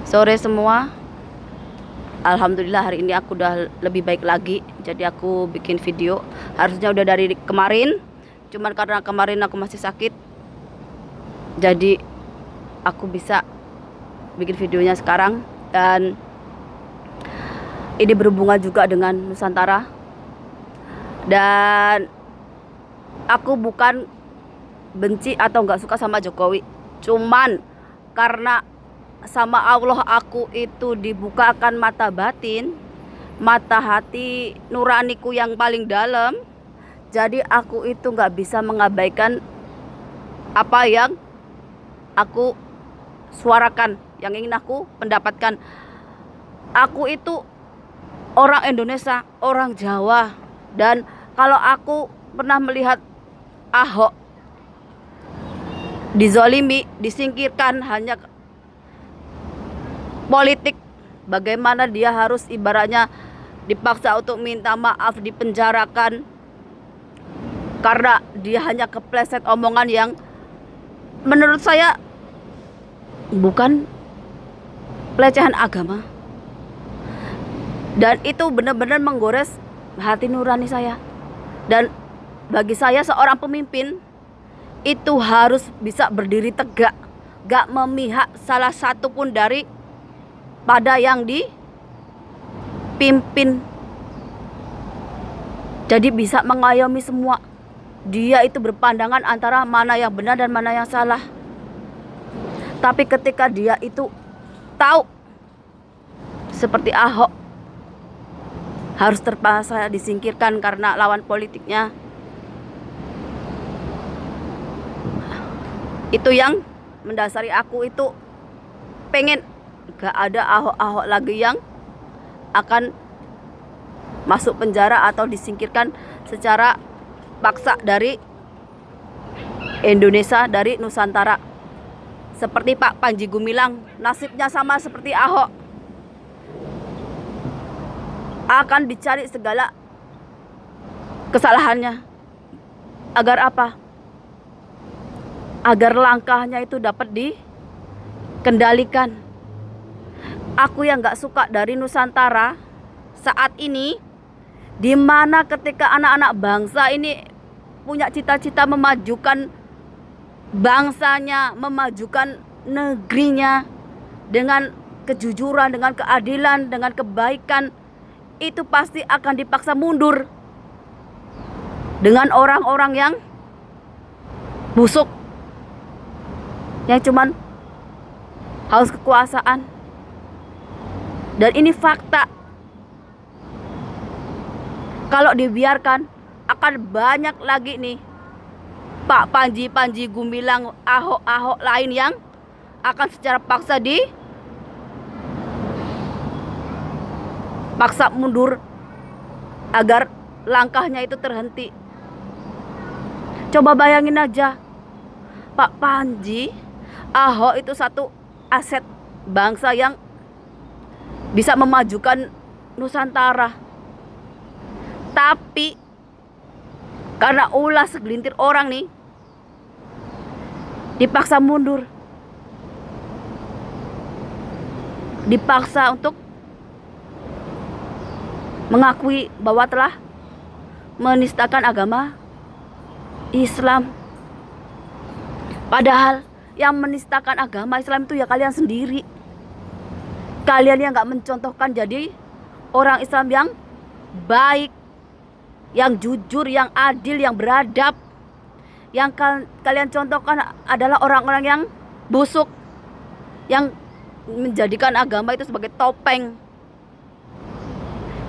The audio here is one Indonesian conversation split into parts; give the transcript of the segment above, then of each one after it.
Sore semua, alhamdulillah hari ini aku udah lebih baik lagi. Jadi aku bikin video. Harusnya udah dari kemarin, cuman karena kemarin aku masih sakit, jadi aku bisa bikin videonya sekarang. Dan ini berhubungan juga dengan Nusantara. Dan aku bukan benci atau nggak suka sama Jokowi, cuman karena sama Allah aku itu dibukakan mata batin, mata hati nuraniku yang paling dalam. Jadi aku itu nggak bisa mengabaikan apa yang aku suarakan, yang ingin aku pendapatkan. Aku itu orang Indonesia, orang Jawa. Dan kalau aku pernah melihat Ahok dizolimi, disingkirkan hanya politik, bagaimana dia harus ibaratnya dipaksa untuk minta maaf, dipenjarakan karena dia hanya kepleset omongan yang menurut saya bukan pelecehan agama. Dan itu benar-benar menggores hati nurani saya. Dan bagi saya seorang pemimpin itu harus bisa berdiri tegak, gak memihak salah satu pun dari pada yang dipimpin. Jadi bisa mengayomi semua. Dia itu berpandangan antara mana yang benar dan mana yang salah. Tapi ketika dia itu tahu seperti Ahok harus terpaksa disingkirkan karena lawan politiknya, itu yang mendasari aku itu pengen gak ada Ahok-Ahok lagi yang akan masuk penjara atau disingkirkan secara paksa dari Indonesia, dari Nusantara. Seperti Pak Panji Gumilang, nasibnya sama seperti Ahok. Akan dicari segala kesalahannya. Agar apa? Agar langkahnya itu dapat dikendalikan. Aku yang gak suka dari Nusantara saat ini, di mana ketika anak-anak bangsa ini punya cita-cita memajukan bangsanya, memajukan negerinya dengan kejujuran, dengan keadilan, dengan kebaikan, itu pasti akan dipaksa mundur dengan orang-orang yang busuk, yang cuman haus kekuasaan. Dan ini fakta. Kalau dibiarkan akan banyak lagi nih Pak Panji Gumilang, Ahok lain yang akan secara paksa paksa mundur agar langkahnya itu terhenti. Coba bayangin aja, Pak Panji, Ahok itu satu aset bangsa yang bisa memajukan Nusantara. Tapi karena ulah segelintir orang nih dipaksa mundur, dipaksa untuk mengakui bahwa telah menistakan agama Islam. Padahal yang menistakan agama Islam itu ya kalian sendiri. Kalian yang gak mencontohkan jadi orang Islam yang baik, yang jujur, yang adil, yang beradab. Yang kalian contohkan adalah orang-orang yang busuk, yang menjadikan agama itu sebagai topeng.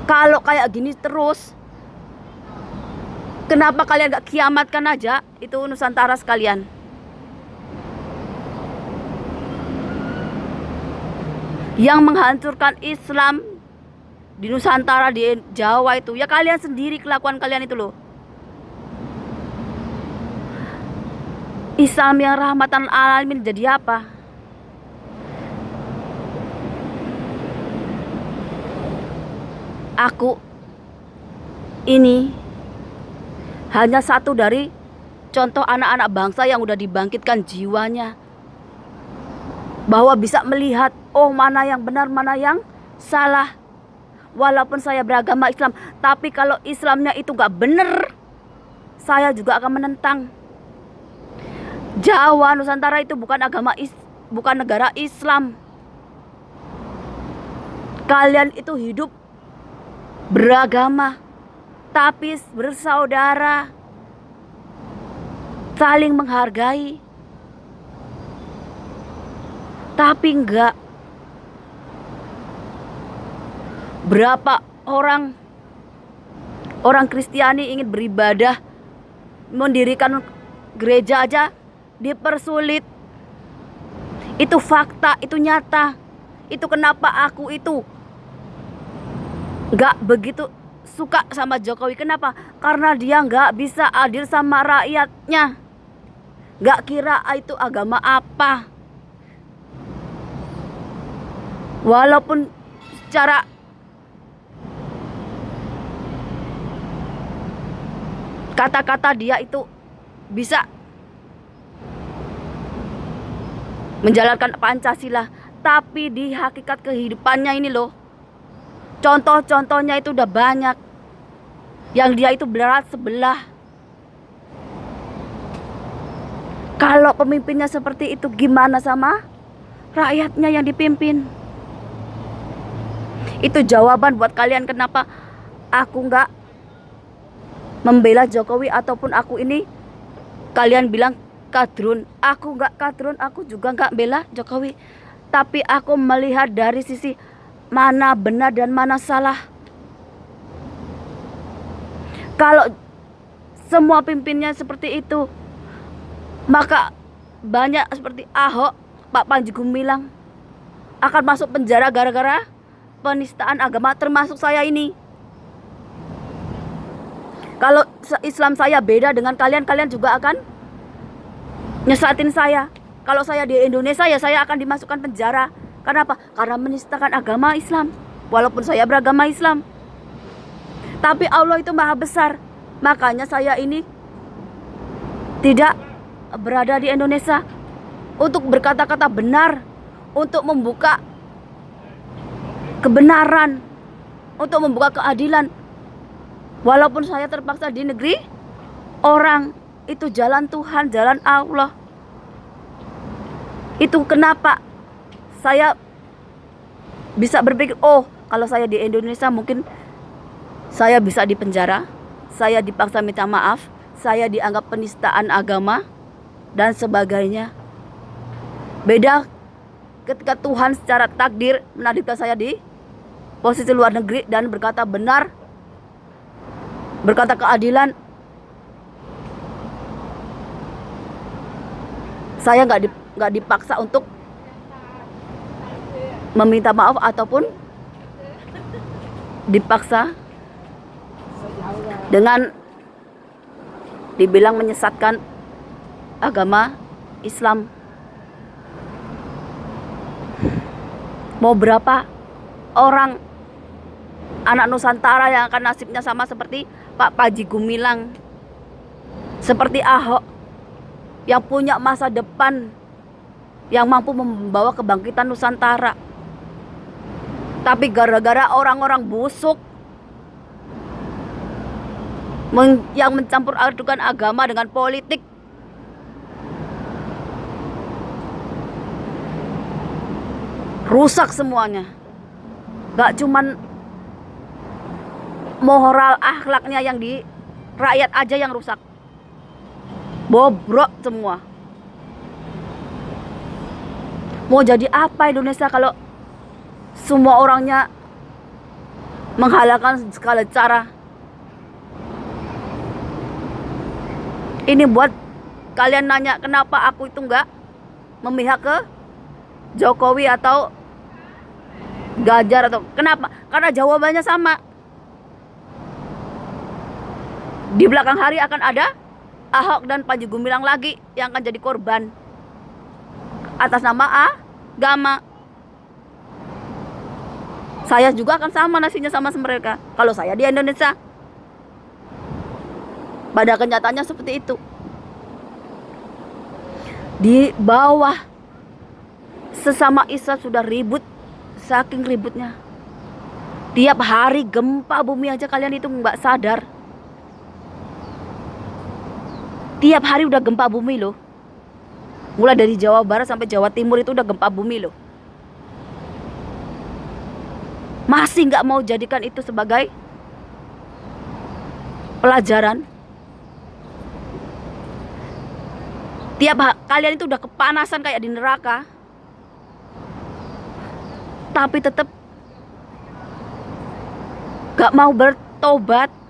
Kalau kayak gini terus, kenapa kalian gak kiamatkan aja itu Nusantara sekalian? Yang menghancurkan Islam di Nusantara, di Jawa itu ya kalian sendiri, kelakuan kalian itu loh. Islam yang rahmatan alamin jadi apa? Aku ini hanya satu dari contoh anak-anak bangsa yang udah dibangkitkan jiwanya. bahwa bisa melihat oh mana yang benar, mana yang salah. Walaupun saya beragama Islam, tapi kalau Islamnya itu gak benar, saya juga akan menentang. Jawa, Nusantara itu bukan bukan negara Islam. Kalian itu hidup beragama, tapi bersaudara, saling menghargai. Tapi enggak. Berapa orang Kristiani ingin beribadah, mendirikan gereja aja dipersulit. Itu fakta, itu nyata. Itu kenapa aku itu enggak begitu suka sama Jokowi. Kenapa? Karena dia enggak bisa adil sama rakyatnya. Enggak kira itu agama apa. Walaupun secara kata-kata dia itu bisa menjalankan Pancasila, tapi di hakikat kehidupannya ini loh, contoh-contohnya itu udah banyak yang dia itu berat sebelah. Kalau pemimpinnya seperti itu, gimana sama rakyatnya yang dipimpin? Itu jawaban buat kalian kenapa aku nggak membela Jokowi, ataupun aku ini kalian bilang kadrun. Aku nggak kadrun, aku juga nggak bela Jokowi, tapi aku melihat dari sisi mana benar dan mana salah. Kalau semua pimpinnya seperti itu, maka banyak seperti Ahok, Pak Panji Gumilang akan masuk penjara gara-gara penistaan agama, termasuk saya ini. Kalau Islam saya beda dengan kalian, kalian juga akan nyesatin saya. Kalau saya di Indonesia, ya saya akan dimasukkan penjara. Kenapa? Karena menistakan agama Islam. Walaupun saya beragama Islam, tapi Allah itu maha besar. Makanya saya ini tidak berada di Indonesia untuk berkata-kata benar, untuk membuka kebenaran, untuk membuka keadilan. Walaupun saya terpaksa di negeri orang, itu jalan Tuhan, jalan Allah. Itu kenapa saya bisa berpikir, oh kalau saya di Indonesia mungkin saya bisa dipenjara, saya dipaksa minta maaf, saya dianggap penistaan agama dan sebagainya. Beda ketika Tuhan secara takdir menakdirkan saya di posisi luar negeri dan berkata benar, berkata keadilan. Saya nggak dipaksa untuk meminta maaf ataupun dipaksa dengan dibilang menyesatkan agama Islam. Mau berapa orang anak Nusantara yang akan nasibnya sama seperti Pak Panji Gumilang, seperti Ahok, yang punya masa depan, yang mampu membawa kebangkitan Nusantara. Tapi gara-gara orang-orang busuk yang mencampur adukan agama dengan politik, rusak semuanya. Gak cuman moral akhlaknya yang di rakyat aja yang rusak, bobrok semua. Mau jadi apa Indonesia kalau semua orangnya menghalalkan segala cara? Ini buat kalian nanya kenapa aku itu enggak memihak ke Jokowi atau Ganjar atau kenapa? Karena jawabannya sama. Di belakang hari akan ada Ahok dan Panji Gumilang lagi yang akan jadi korban atas nama agama. Saya juga akan sama nasinya sama mereka kalau saya di Indonesia. Pada kenyataannya seperti itu. Di bawah Sesama Islam sudah ribut, saking ributnya. Tiap hari gempa bumi aja kalian itu nggak sadar. Tiap hari udah gempa bumi loh. Mulai dari Jawa Barat sampai Jawa Timur itu udah gempa bumi loh. Masih nggak mau jadikan itu sebagai pelajaran. Kalian itu udah kepanasan kayak di neraka. Tapi tetap gak mau bertobat.